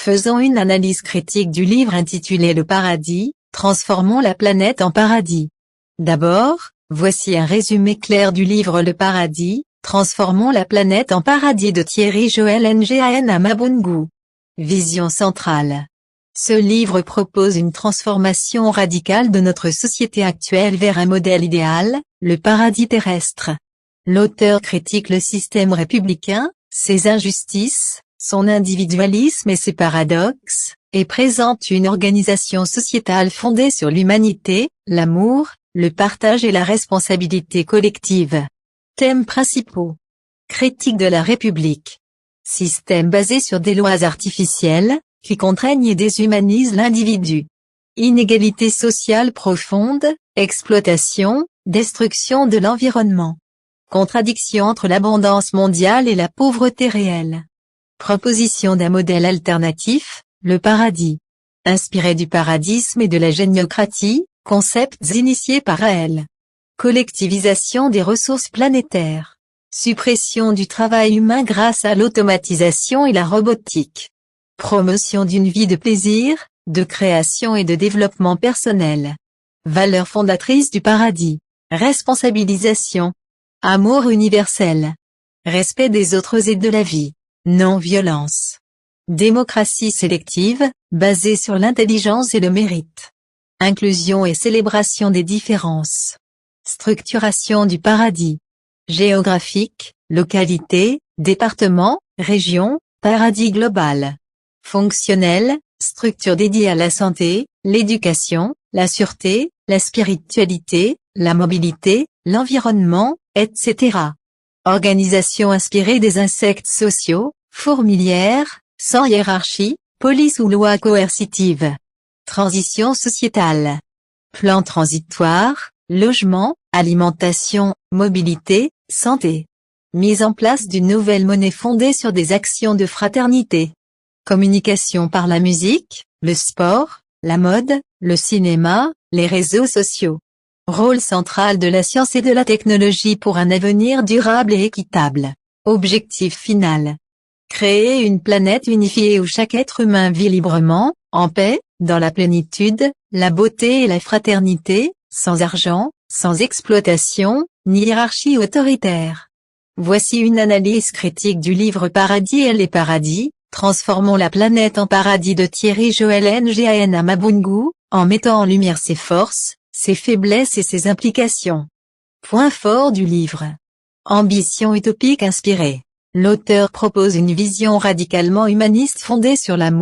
Faisons une analyse critique du livre intitulé Le Paradis, transformons la planète en paradis. D'abord, voici un résumé clair du livre Le Paradis, transformons la planète en paradis de Thierry Joël Ngan Mabungu. Vision centrale. Ce livre propose une transformation radicale de notre société actuelle vers un modèle idéal, le paradis terrestre. L'auteur critique le système républicain, ses injustices, son individualisme et ses paradoxes, et présente une organisation sociétale fondée sur l'humanité, l'amour, le partage et la responsabilité collective. Thèmes principaux. Critique de la République. Système basé sur des lois artificielles, qui contraignent et déshumanisent l'individu. Inégalité sociale profonde, exploitation, destruction de l'environnement. Contradiction entre l'abondance mondiale et la pauvreté réelle. Proposition d'un modèle alternatif, le paradis. Inspiré du paradisme et de la géniocratie, concepts initiés par Raël. Collectivisation des ressources planétaires. Suppression du travail humain grâce à l'automatisation et la robotique. Promotion d'une vie de plaisir, de création et de développement personnel. Valeurs fondatrices du paradis. Responsabilisation. Amour universel. Respect des autres et de la vie. Non-violence. Démocratie sélective, basée sur l'intelligence et le mérite. Inclusion et célébration des différences. Structuration du paradis. Géographique, localité, département, région, paradis global. Fonctionnel, structure dédiée à la santé, l'éducation, la sûreté, la spiritualité, la mobilité, l'environnement, etc. Organisation inspirée des insectes sociaux, fourmilières, sans hiérarchie, police ou loi coercitive. Transition sociétale. Plan transitoire, logement, alimentation, mobilité, santé. Mise en place d'une nouvelle monnaie fondée sur des actions de fraternité. Communication par la musique, le sport, la mode, le cinéma, les réseaux sociaux. Rôle central de la science et de la technologie pour un avenir durable et équitable. Objectif final. Créer une planète unifiée où chaque être humain vit librement, en paix, dans la plénitude, la beauté et la fraternité, sans argent, sans exploitation, ni hiérarchie autoritaire. Voici une analyse critique du livre Paradis et les paradis, transformons la planète en paradis de Thierry Joël Ngan Mabungu, en mettant en lumière ses forces, ses faiblesses et ses implications. Point fort du livre. Ambition utopique inspirée. L'auteur propose une vision radicalement humaniste fondée sur l'amour.